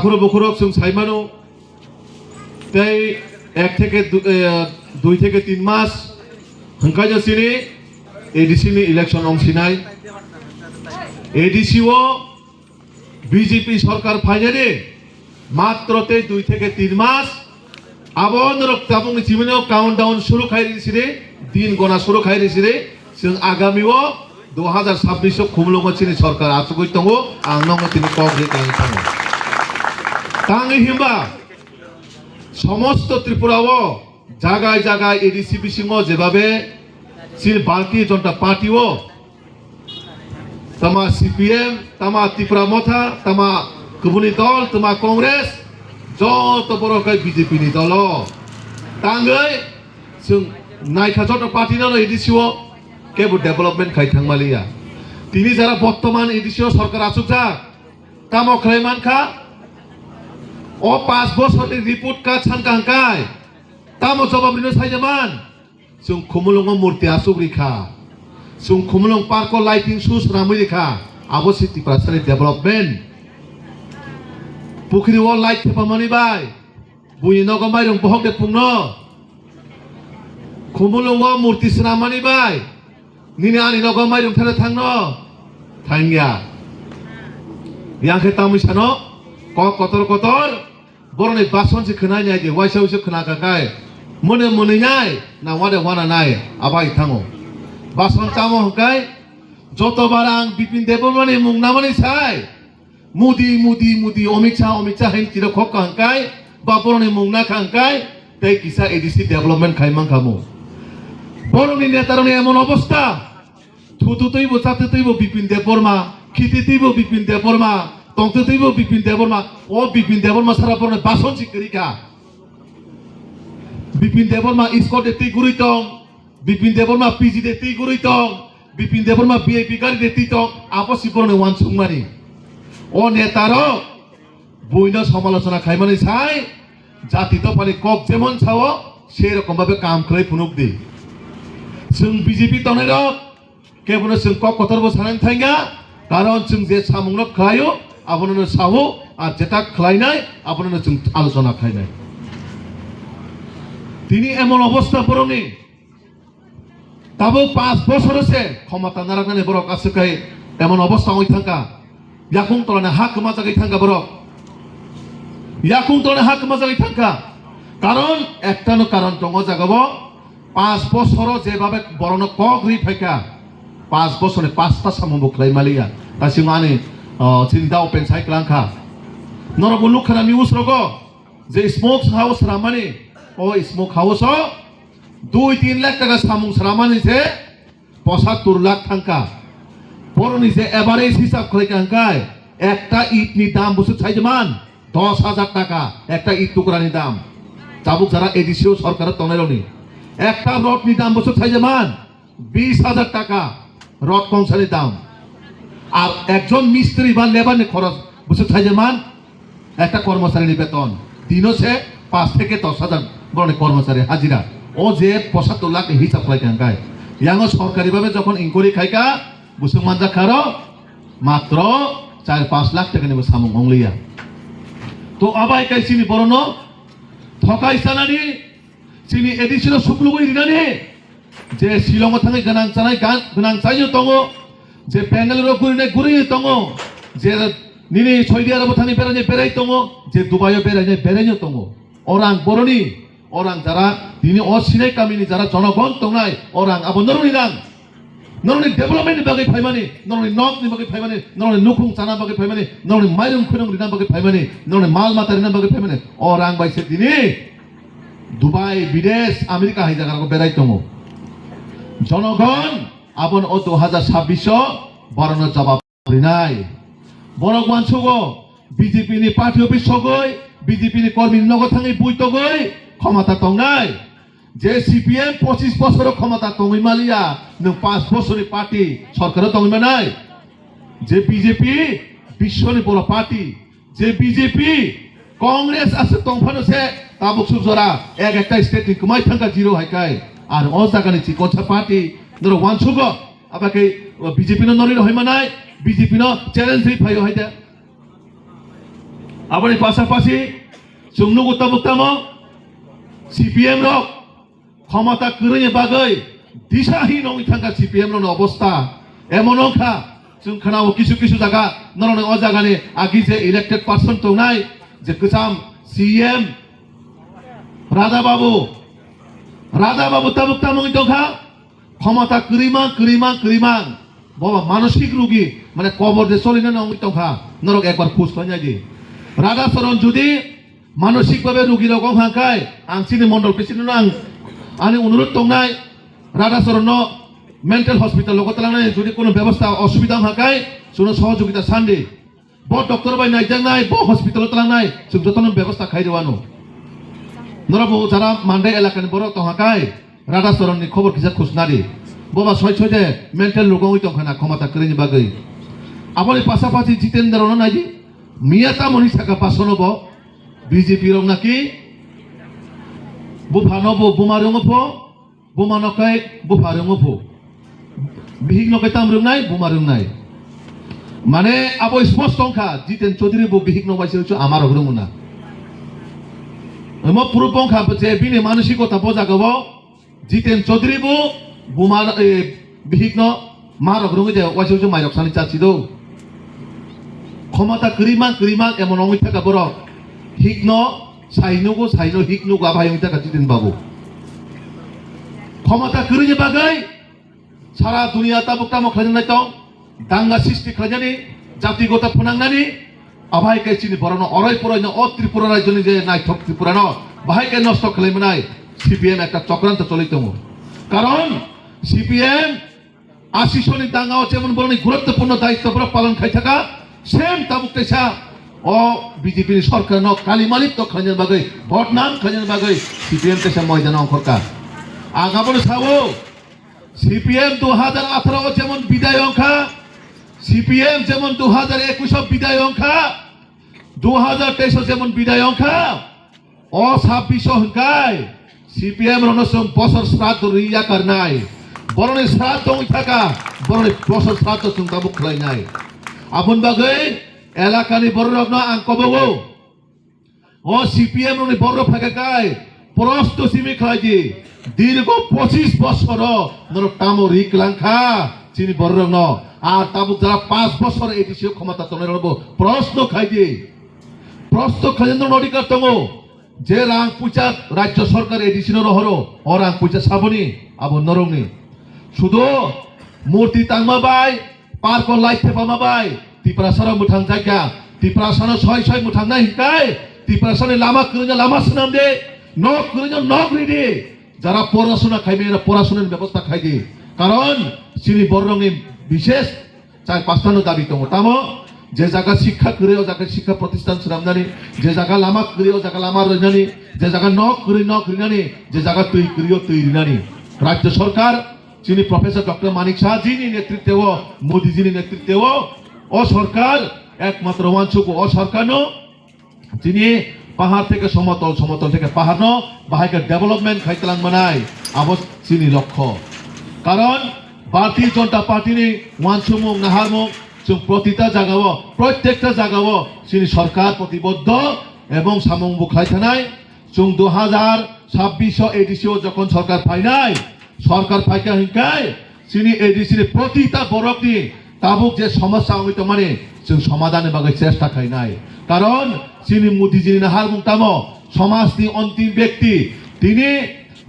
সাখুরো বখুরক जों সাইমানো তাই 1 থেকে 2 থেকে 3 মাস হংকাজসিনি এডিসিনি ইলেকশন অংশিনাই এডিসিও বিজেপি সরকার ফাইনালি মাত্রতে 2 থেকে 3 মাস আবন রক্তাবং জীবনেও কাউন্টডাউন শুরু খাইরিসিরে দিন গণা শুরু খাইরিসিরে जों আগামীও 2026 খুমলংচিনি সরকার আচুগৈ দङ आं नंगौ তিনি কংগ্রেস কাংথাङो তাङै हिमबा সমস্ত ত্রিপুরাও জায়গায় জায়গায় এডিসি বিসিङ যেভাবে চিন ভারতীয় জনতা পার্টিও তামা সিপিএম তামা ত্রিপুরা মথা তামা গুবুনি দল তামা কংগ্রেস যত বড় কাই বিজেপি नि দল তাङै जों नायखा जत पार्टी न एडिसिओ केबो डेभलपमेंट खाइ थांमालिया तिनि जारा बर्तमान एडिसिओ सरकार आसुजा तामो खैमानखा ओ 5 बছरनि रिपोर्ट कार्ड सानकांकाय तामो जवाब रिनो साइजामान जों खुमुलुंग मूर्ति आसुग्रिखा जों खुमुलुंग पार्को लाइटिंग सुस रामरिखा आबो सिटी प्रासारि डेभलपमेंट पुखरी व लाइट थेपामानि बाय बुनि नग माइरं बहक दे पुंनो खुमुलुंग मूर्ति सनामानि बाय निने आनि नग माइरं थेले थांनो थांगिया यांखे तामिसानो कतर कतर बरनि बासन से खोनाय नाय दे वाइसाव से खोनाकाकाय मने मने नाय ना वादे वाना नाय आबाय थाङो बासन तामो हकाय जतबार आं बिपिन देबरमानि मुं नामानि साय मुदी मुदी मुदी अमित शाह हेन तिरो खक हकाय बा बरनि मुं ना खांकाय तै किसा एडिसि डेभलपमेंट खाइमां खामो बरनि नेतारनि एमन अवस्था थुथुतैबो चाथुतैबो बिपिन देबरमा खितितैबो बिपिन देबरमा तंतुतैबो बिपिन देबरमा ओ बिपिन देबरमा सारा बरनि बासन सिकरिका बिपिन देबरमा स्कट एति गुरितं बिपिन देबरमा पीजी देति गुरितं बिपिन देबरमा बीआईपी गारि देति तं आपसि बरनि वानसुंमानि ओ नेतारो बयनो समालोचना खाइमानि साय जाति तो पानि कक जेमन छाओ से रकम भाबे काम खै फुनुक दि जों बीजेपी तनेर केबनो जों कक कतरबो सानानै थांगा कारण जों जे सामुंनो खायो आबनो साहो आर जेटा खलायनाय आबनो जों आलोचना खायनाय তিনি এমন অবস্থা বরনি তাবো 5 বছর আছে ক্ষমতা নারাগানে বড় কাছে কাই এমন অবস্থা হই থাকা ইয়াকুং তলানে হাক মাজাগৈ থাকা বড় ইয়াকুং তলানে হাক মাজাগৈ থাকা কারণ একটানো কারণ দङ জাগাবো 5 বছর যেভাবে বরণ কগরি ফাইকা 5 বছরে 5টা সামুবো খাই মালিয়া তাসি মানে চিন্তাও পেন সাইক্লাংখা নরবো লুখানা নিউজ রগো যে স্মোক হাউস রামানি ओ स्मोक हाउस 2-3 लाख टाका सामुं सरामानि से 75 लाख थांका बरनि से एभारेज हिसाब खालामखांखाय एकटा इटनि दाम बसु साइजमान 10,000 टाका एकटा इट टुकरानि दाम चाबुक जारा एडिसिओ सरकार तनायलनि एकटा रडनि दाम बसु साइजमान 20,000 टाका रड कंसानि दाम আর একজন মিস্ত্রি বা লেবারনি খরচ বসু সাইজমান একটা কর্মচারীর বেতন দিনছে 5 থেকে 10,000 বরনি কর্মচারী হাজিরা ও যে 75 লাখ হিসাব খাইকাঙ্কায় ইয়াঙ্গ সরকারি ভাবে যখন ইনকোয়ারি খাইকা বুসুং মানজা খারো মাত্র 4-5 লাখ টাকা নেবে সামুং অংলিয়া তো আবাই কাইছিনি বরনো ঠকাই সানানি চিনি এডিশনাল সুকলুগৈ রিনানি যে শিলং থাঙै गोनां जानाय गोनां जायो दङ जे बेंगालुरु गुरिनाय दङ जे निनि सौदी आरब थाङै बेराय दङ जे दुबाइयाव बेरायनो दङ orang boroni orang jara dini osinai kamini jara jonogon tongnai orang abonoroni nang noroni development ni bagai phaimani noroni nok ni bagai phaimani noroni nukung chana bagai phaimani noroni mairung khunung rina bagai phaimani noroni mal mata rina bagai phaimani orang baise dini dubai bidesh amerika hai jaga ko berai tongo jonogon abon o 2026 borono jawab rinai borok wansugo BJP ni party office sogoi BJP ni কর্মী নগর থাঙै বুইতগৈ ক্ষমতা তংনাই যে CPM 25 বছর ক্ষমতা তংই মালিয়া নং 5 বছরের party সরকার তংই মানাই যে BJP বিশ্বনি বড় পার্টি যে বিজেপি কংগ্রেস আছে তংফানছে তাবুক সুজরা একটা স্টেট ni কমাই থাঙ্কা জিরো হাইকাই আর ও জাগানি চিকনছা পার্টি নর ওয়ানসুগ আবাকে বিজেপি নরি হইমানাই বিজেপি ন চ্যালেঞ্জ হই ফাইও হাইদা Aboni pasapasi sungnugu tabuk-tamo CPM rok ক্ষমতা করিয়ে বাগৈ দিশাহীন থাকা CPM রন অবস্থা এমন অংখা जों खोनाও কিছু কিছু জায়গা নরন অ জায়গানি আগি যে ইলেক্টেড পারসন তো নাই যে গোজাম CM রাধা বাবু তাবুক-তামুক দখা ক্ষমতা করিমা বাবা মানসিক রোগী মানে কবর যে চলিনা নং দখা নরক একবার খুশ খাই দি রাধা চরণ যদি মানসিকভাবে রোগী রকম হাঁকায় আং চিনি মন্ডল প্রেসিডেন্ট আনি অনুরোধ দंनाय রাধা চরণ মেন্টাল হসপিটাল লগত লাंनाय যদি কোনো ব্যবস্থা অসুবিধা হাঁকায় শুনো সহযোগিতা সান্দি ব ডক্টর বাই নাইজাंनाय ব হসপিটাল লাंनाय जों যতন ব্যবস্থা খাই দেওয়ানো নরবো যারা মান্ডাই এলাকানি বড় তো হাঁকায় রাধা চরণনি খবর কিসা খুশ নাদি ববা ছয় ছয় যে মেন্টাল রোগ হইতো খানা ক্ষমতা করিনি বাগৈ আপনি পাশাপাশি জিতেন্দ্র নাইজি মিয়াতা মনি থাকা পাশনব বিজেপি রং নাকি বুফানব বুমারংফ বুমানকাই বুফারংফ বিহিক নকাই তাম রংনাই বুমারংনাই মানে আবো স্পষ্ট সংখ্যা জিতেন চৌধুরী বু বিহিক নবাইছে হচ্ছে আমার রংনা এম পুরো সংখ্যা যে বিনি মানসিকতা বোঝাগব জিতেন চৌধুরী বু বুমার বিহিক ন মা রং যে ওয়াইছে হচ্ছে মাইরক সানি চাচ্ছি দৌ ক্ষমতা করিমা এমন অঙ্গি থাকা বড় হিকন সাইনগো হিকনগো আভাই অঙ্গি থাকা জিতেন বাবু ক্ষমতা করিয়ে বাগাই সারা দুনিয়া তাবুক-তামুক খাইনাই তো দাঙ্গা সৃষ্টি খাইজানি জাতিগত ফোনাंनानि আভাইকে চিনি বরণ অরয় পরয়ন অ ত্রিপুরা রাজ্যনি যে নাইথক ত্রিপুরা ন বাহাইকে নষ্ট খাইমনাই CPM একটা চক্রান্ত চলিতম কারণ CPM 80 সনি দাঙ্গাও যেমন বরণ গুরুত্বপূর্ণ দায়িত্ব পালন খাই থাকা সেম তাবুক তেসা ও বিজেপি সরকার ন কালিমালিপ তো খাইজান বাগৈ বদনাম খাইজান বাগৈ CPM তেসা ময়দান অংখরকা আগাবন সাবো CPM 2018 যেমন বিদায় অংখা CPM যেমন 2021 বিদায় অংখা 2023 যেমন বিদায় অংখা ও 26 হংকাই CPM রনসম বছর শ্রাদ্ধ রিয়া করনাই বরণে শ্রাদ্ধ থাকা বরণে বছর শ্রাদ্ধ চিন্তা বুক খাইনাই আপন বাগৈ এলাকানি বড় রগ্ন আং কবগো ও CPM রনি বড় ফাগাকাই প্রস্ত সিমি খাইজি দীর্ঘ 25 বছর নর টামো রিকলাংখা চিনি বড় রগ্ন আর তাবুক যারা 5 বছর এটিসিও ক্ষমতা তনে রব প্রশ্ন খাইজি প্রশ্ন খাইজেন্দ্র নডিকার তঙ্গ যে রাং পুচা রাজ্য সরকার এডিসিন রহর ও রাং পুচা সাবনি আবো নরংনি শুধু মূর্তি তাংমাবাই পার্ক লাইট পামাবাই তিপ্রাসার মুঠাং জায়গা তিপ্রাসার ছয় মুঠাং না হিকাই তিপ্রাসারে লামা করিনা লামা সুনাম দে নক করিনা নক রিডি যারা পড়াশোনা খাইবে এরা পড়াশোনার ব্যবস্থা খাইবে কারণ চিনি বড়রঙে বিশেষ চাই পাঁচটানো দাবি তঙ্গ তামো যে জায়গা শিক্ষা করে ও জায়গা শিক্ষা প্রতিষ্ঠান সুনামনানি যে জায়গা লামা করে ও জায়গা লামা রইনানি যে জায়গা নক রিনানি যে জায়গা তুই রিনানি রাজ্য সরকার যিনি প্রফেসর ডক্টর মানিক শাহজির নেতৃত্বে ও মোদিজির নেতৃত্বে ও সরকার একমাত্র ওয়ানসুক ও সরকার যিনি পাহাড় থেকে সমতল থেকে পাহাড় বাহাইকে ডেভেলপমেন্ট খাইতলাং মানাই আবো চিনি লক্ষ্য কারণ ভারতীয় জনতা পার্টিনি ওয়ানসুমুক নাহারমুক जों प्रतिटा जागाव प्रत्येकटा जागाव जोंनि सरकार प्रतिबद्ध এবং সামং বুখাই থানায় जों 2026 एडिसिओ যখন সরকার ফাইনাই সরকার ফাইকা হিংকাই जोंनि एडिसिनि प्रतिटा बरकनि ताबुक যে সমস্যা হইতো মানে जों সমাধানে বাগে চেষ্টা খাইনাই কারণ जोंनि মোদিজিनि নাহার মুক্তামো সমাজনি অন্তিম ব্যক্তি তিনি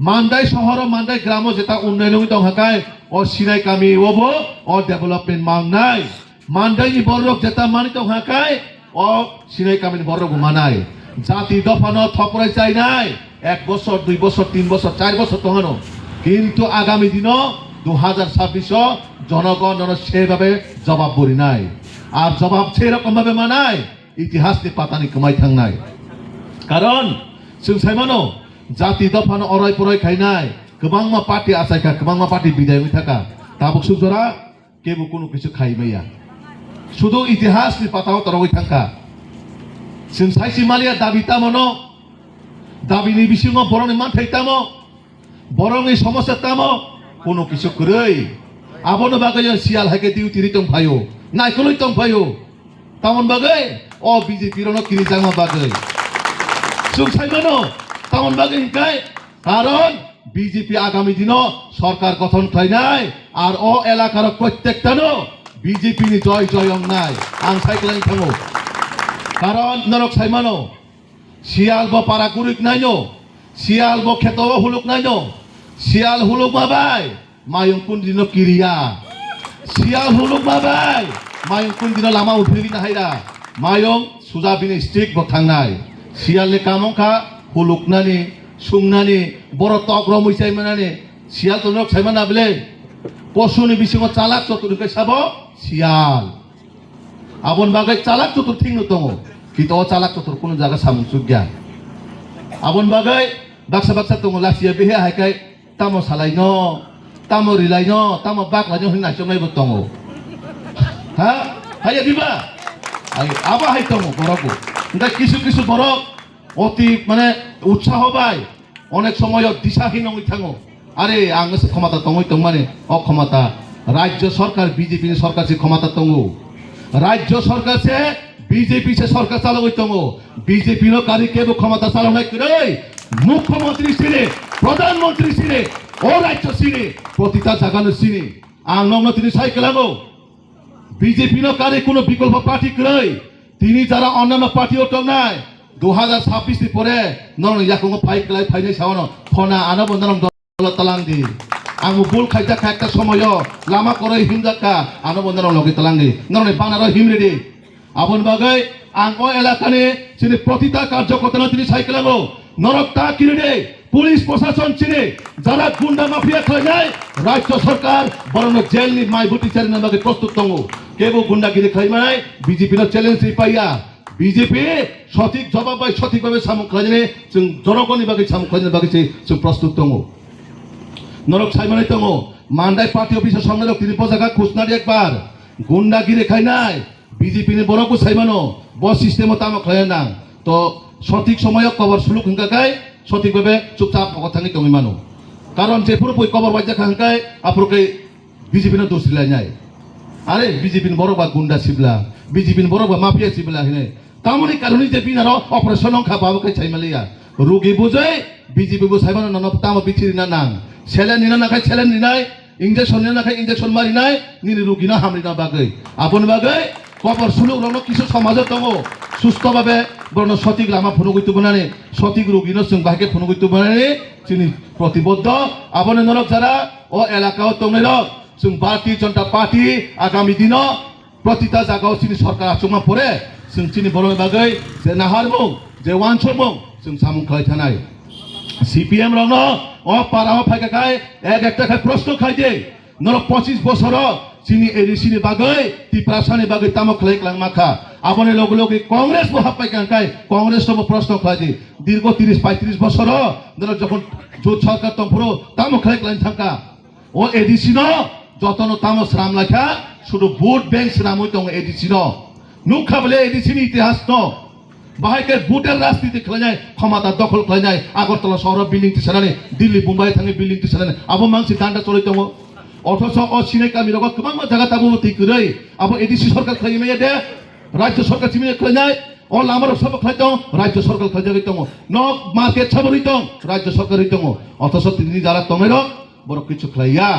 মান্দাই শহর মান্দাই গ্রাম যেটা উন্নয়ন হইতো হাকায় ও সিনাই কামি ওবো ও ডেভেলপমেন্ট মাংনাই মান্দাইনি বড়রক যেটা মানিত হাঁকাই ও সিনাই কামিনি বড়রক মানাই জাতি দফানো থপরাই চাই নাই 1 বছর 2 বছর 3 বছর 4 বছর তহনো কিন্তু আগামী দিন 2026 জনগণ সেভাবে জবাব বলি নাই আর জবাব সেরকম ভাবে মানাই ইতিহাসনি পাতানি কমাই থাংনাই কারণ जों সাইমানো জাতি দফানো অরয় পরয় খাইনাই গোबांमा পার্টি আসাইকা গোबांमा পার্টি বিদায় হই থাকা তাবুক সুজরা কেবু কোনো কিছু খাইমাইয়া শুধু ইতিহাসনি পাতাও তরই থাকা जों साइसि मालिया दाबि तामनो दाबिनि बिसिङाव बरंनि मान थाइतामो बरंनि समस्या तामो कोनो किसु करै आबनो बागै सियाल हाके दिउति रितम फायो नायखलै तम फायो tamon bagai o BJP rono kiri jangma bagai sung saimano tamon bagai hingkai karon BJP আগামী দিনও সরকার গঠন খাইনাই আর ও এলাকার প্রত্যেকটানো বিজেপি নি জয় জয় অংনাই আং সাইকেলাইন থাঙ্গো কারণ নরক সাইমানো শিয়াল ব পারা গুরিক নাইনো শিয়াল ব খেত হুলুক নাইনো শিয়াল হুলুক মাবাই মায়ং কোন দিন কিরিয়া শিয়াল হুলুক মাবাই মায়ং কোন দিন লামা উঠবি না হাইরা মায়ং সুজা বিনি স্টিক ব থাংনাই শিয়ালনি কামংখা হুলুক নানি সুংনানি বড় তক রমইসাই মানানি শিয়াল তো নরক সাইমানা বলে পশুনি বিসিং চালাক চতুরকে সাব শিয়াল আবন বাগাই চালাক চতুর ঠিক নতঙ্গ কিন্তু চালাক চতুর কোন জায়গা সামুং সুগিয়া আবন বাগাই বাক্সা বাক্সা তঙ্গ লাসিয়া বেহে হাইকাই তামো সালাইনো তামো রিলাইনো তামো বাকলাইনো হই নাইসম নাইবো তঙ্গ হ্যাঁ হাইয়া দিবা আই আবা হাই তঙ্গ বড়কো কিন্তু কিছু কিছু বড় অতি মানে উৎসাহ পায় অনেক সময় দিশাহীন হই থাঙ্গো আরে আংসে ক্ষমতা তঙ্গই তং মানে অক্ষমতা রাজ্য সরকার বিজেপি সরকার সে ক্ষমতা তঙ্গো রাজ্য সরকার সে বিজেপি সে সরকার চালাবই তঙ্গো বিজেপি নো কারি কেব ক্ষমতা চালানাই করে মুখ্যমন্ত্রী সিনে প্রধানমন্ত্রী সিনে ও রাজ্য সিনে প্রতিটা জাগানো সিনে আং নম তিনি সাইকেলাগো বিজেপি নো কারি কোনো বিকল্প প্রার্থী করে তিনি যারা অন্যান্য পার্টিও টং নাই 2026 ni pore non yakong pai klai phai nei sawano phona ana bondanom dol talangi ang bul khaita khaita somoyo lama koroi himjaka ana bondanom logi talangi non banaro himredi abon bagai ang o elakane sini protita karjokotana tini saikelago নরকটা কিনে police প্রশাসন চিনে যারা গুন্ডা mafia খায় রাজ্য সরকার বরং jail নি মাই বুটি চারি নামকে প্রস্তুত তঙ্গ কেবো গুন্ডাগিরি খাই মাই বিজেপি নো চ্যালেঞ্জ পাইয়া বিজেপি সঠিক জবাব পাই সঠিকভাবে সামুক খাইনে जों জনগণের বাকি সামুক খাইনে বাকি जों প্রস্তুত তঙ্গ নরক সাইমানাই তঙ্গ মান্দাই পার্টি অফিসের সামনে তিনি পজাকা খুশনারি একবার গুন্ডাগিরি খাই নাই বিজেপি নি বড়কো সাইমানো বস সিস্টেমও তামক খায় না তো সঠিক সময় কবর সুলুক হংকাকাই সঠিকভাবে চুপচাপ কথাঙ্গি তঙ্গি মানো কারণ যে পুরো কবর বাজ্যা খাঙ্কাই আপুরকে বিজেপি না দোষ দিলাই নাই আরে বিজেপি বড়বা গুন্ডা সিবলা বিজেপি বড়বা মাফিয়া সিবলা হিনে তামনি কারণে যে বিনার অপারেশন খা বাবকে চাইমালিয়া রোগী বুঝে বিজেপি বু সাইবানো নন তাম বিচিরি না নাং সেলেন নিনা নাখাই সেলেন নিনাই ইনজেকশন নিনা নাখাই ইনজেকশন মারি নাই নিনি রোগী না হামরি না বাগৈ আপন বাগৈ কবর সুলুক রন কিছু সমাজ দङ সুস্থভাবে বরণ সঠিক লামা ফোনগৈতো বানানে সঠিক রোগীনো जों বাহিকে ফোনগৈতো বানানে চিনি প্রতিবদ্ধ আবনে নরক যারা ও এলাকাও তংনে রক जों भारतीय जनता पार्टी आगामी दिन प्रतिटा जागाव चिनी सरकार आचुमा परे जों चिनी बरं बागै जे नाहारमुं जे वानसमुं जों सामुं खाय थानाय सीपीएम रंग अ पाराव फायकाय एक একটা খাই প্রশ্ন খাই দে নর 25 বছর চিনি এডিসিনি বাগৈ টিপ্রাসানি বাগৈ তামক খাই ক্লাং মাখা আবনে লগ লগে কংগ্রেস বহা পাইকাই কংগ্রেস তো প্রশ্ন খাই দে দীর্ঘ 30 35 বছর নর যখন জোট সরকার তো পুরো তামক খাই ক্লাং থাকা ও এডিসি ন যতন তাম শ্রাম লেখা শুধু ভোট ব্যাংক শ্রাম হইতো এডিসি নুখা বলে এডিসি ইতিহাস ন বাহাইকে ভোটের রাজনীতি খেলে যায় ক্ষমতা দখল খেলে যায় আগরতলা শহর building টিসানানে Delhi Mumbai Than building টিসানানে আবো মাংসি দান্ডা চলিত অথচ অ সিনে কামি রগ গোबां জায়গা তাবো তিকरै আবো এডিসি সরকার খাই মেয়ে দে রাজ্য সরকার চিমে খেলে যায় ও লামার সব খাই দং রাজ্য সরকার খাই যাই দং ন মার্কেট ছাবরি দং রাজ্য সরকারই দং অথচ তিনি যারা তমের বড় কিছু খাইয়া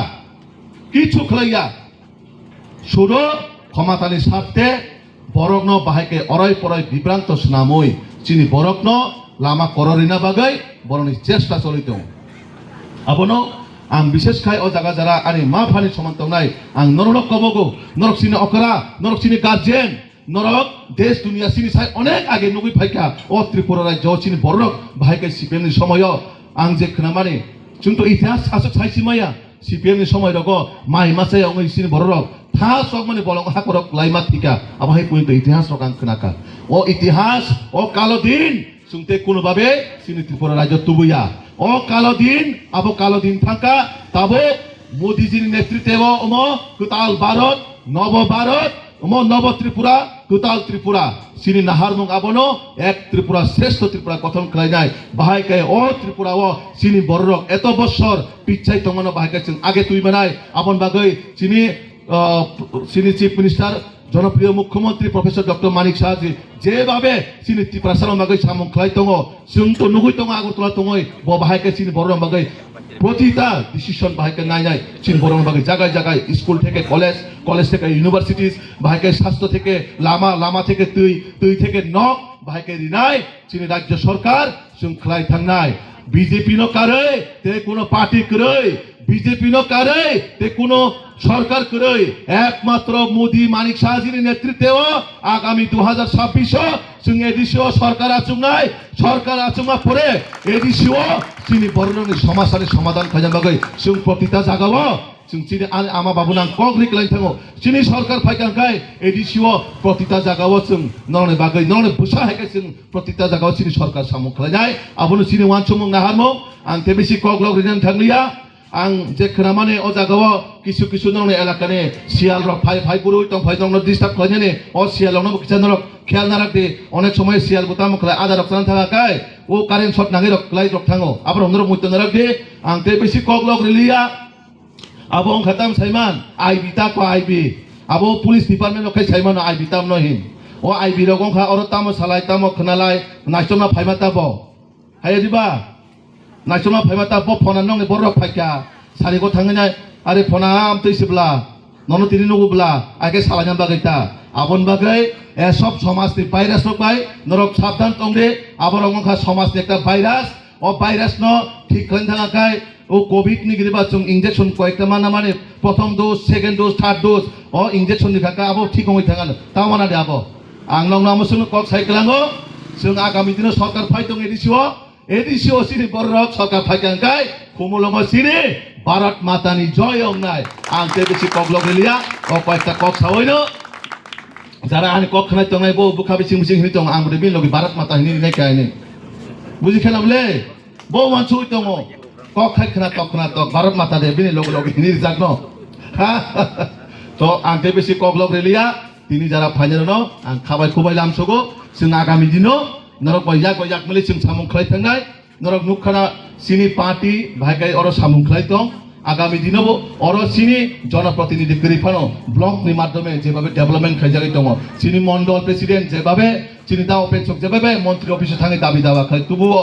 শুধু ক্ষমতানি স্বার্থে বরগ্ন বাহাইকে অরয় পরয় বিভ্রান্ত স্নামই চিনি বরগ্ন লামা কররিনা বাগৈ বরনি চেষ্টা চলিত আবনো আং বিশেষ খাই ও জায়গা যারা আনি মা ফানি সমান্তর নাই আং নরক কবগো নরক চিনি অকরা নরক চিনি গার্জেন নরক দেশ দুনিয়া চিনি চাই অনেক আগে নবী ভাইকা ও ত্রিপুরা রাজ্য চিনি বরক বাহাইকে সিপিএমনি সময় আং যে खोनामाने जोंथ' ইতিহাস আসক চাইছি মায়া সিপিএমনি সময় রগ মাই মাসে অঙ্গই চিনি বরক था सक माने बलं हाकरक लाइमा थिका आबाहाय पयन्त इतिहास रक आं खोनाका ओ इतिहास ओ कालो दिन सुंते कुनो भाबे चिनि त्रिपुरा राज्य तुबुया ओ कालो दिन आबो कालो दिन थाका ताबो मोदीजीनि नेतृत्वे ओम कुताल भारत नव भारत ओम नव त्रिपुरा कुताल त्रिपुरा चिनि नाहारमुं आबनो एक त्रिपुरा श्रेष्ठ त्रिपुरा गठन खालायनाय बाहायके ओ त्रिपुरा ओ चिनि बररक एत बछर पिछाय तंगनो बाहायके जों आगे तुइमानाय आबन बागै चिनि चिनि चिफ मिनिस्टार জনপ্রিয় মুখ্যমন্ত্রী প্রফেসর ডক্টর মানিক সাহাজি যেভাবে চিনি ত্রিপুরাসার বাগৈ সামুং খাই দङ जों তো নুগুই দङ আগরতলা দङ ব বাহাইকে চিনি বড় বাগৈ প্রতিটা ডিসিশন বাহাইকে নাই চিনি বড় বাগৈ জায়গায় জায়গায় স্কুল থেকে কলেজ থেকে ইউনিভার্সিটিজ বাহাইকে স্বাস্থ্য থেকে লামা থেকে তুই থেকে নক বাহাইকে রিনাই চিনি রাজ্য সরকার जों খাই থাংনাই বিজেপি নো কারে তে কোনো পার্টি করে বিজেপি নো কারে তে কোনো সরকার করে একমাত্র মোদি মানিক সাহাজির নেতৃত্বে আগামী 2026 जों এডিসিও সরকার আচুংনা পরে এডিসিও চিনি বড়নি সমস্যার সমাধান খাইজান বাগৈ जों প্রতিটা জায়গাও जों চিনি আমা বাবুনাং কগ্রিক লাইন থাঙো চিনি সরকার ফাইকাंखाय এডিসিও প্রতিটা জায়গাও जों নরনে বাগৈ নরনে বুসা হাইকে जों প্রতিটা জায়গাও চিনি সরকার সামু খাইনাय আবুনো চিনি ওয়ান সমং নাহারমো आं তে বেশি কগলগ রিনান থাংলিয়া आं जे खोनामाने अ जागाव किसु नरने एलाकाने सियाल रक फाइ गुरु दं फाइ दं डिस्टार्ब खालायनाने अ सियालावनो किसान रक खेयाल नाराक दे अनेक समय सियाल गुता मखलाय आदार रक जाना थाखाय ओ कारेन्ट शट नाङै रक लाइ रक थाङो आबर हमनो मुइतो नाराक दे आं ते बेसि कगलग रिलिया आबो खताम साइमान आइ बिता को आइबि आबो पुलिस डिपार्टमेन्ट नखाय साइमान आइ बिताम नहिन अ आइ बि रगं खा अर तामो सालाय तामो खोनालाय नाइसोना फाइमा ताबो हाय दिबा नाइसोना फाइमाता ब फना नंनि बरक फाइका सारिगो थांनाय आरे फना आमतैसब्ला ननो तिनि नगुब्ला आगे सालायनान बागैता आबन बागै ए सब समाजनि भाइरास रकबाय नरक साबधान तंदे आबर रंगखा समाजनि एकटा भाइरास अ भाइरास न ठीक खालायनो थाखाय ओ कोविड नि गिरिबा जों इंजेक्शन कयेकटा माने प्रथम dose second dose third dose अ इंजेक्शन नि थाखाय आबो ठीक होय थाङानो तामाना दे आबो आं नंना मसुन कक साइकलाङो जों आगामी दिनाव सरकार फाइदों एडिसिओ सिनि बरक सरकार फाइकांखाय खुमुलंग सिनि भारत मातानि जय अंनाय आं ते बेसि कगलग रिलिया अ कयेकटा कक सावैनो যারা আনি কক খানাই তংনাই বো বুখা বিসিং বিসিং হিনি তং आंबो बिन लगे भारत माता हिनि नै कायने बुझि खेलामले बो मानसु तंग कक खाय खना तक भारत माता दे बिन लगे हिनि जागनो तो आं ते बेसि कगलग रिलिया तिनि जारा फाइनानो आं खाबाय खुबाय लामसगो जों आगामी दिनो नरक गयजाक मिले जों सामुं खाय थांनाय नरक नुखाना सिनि पार्टी भाइगाय अर सामुं खाय दं आगामी दिनाव अर सिनि जनप्रतिनिधि गरिफानो ब्लक नि माध्यमे जेभाबे डेभलपमेंट खायजागै दङ सिनि मण्डल प्रेसिडेंट जेभाबे सिनि दा अपेन्सक जेभाबे मन्त्रि अफिस थाङै दाबि दावा खाय तुबुओ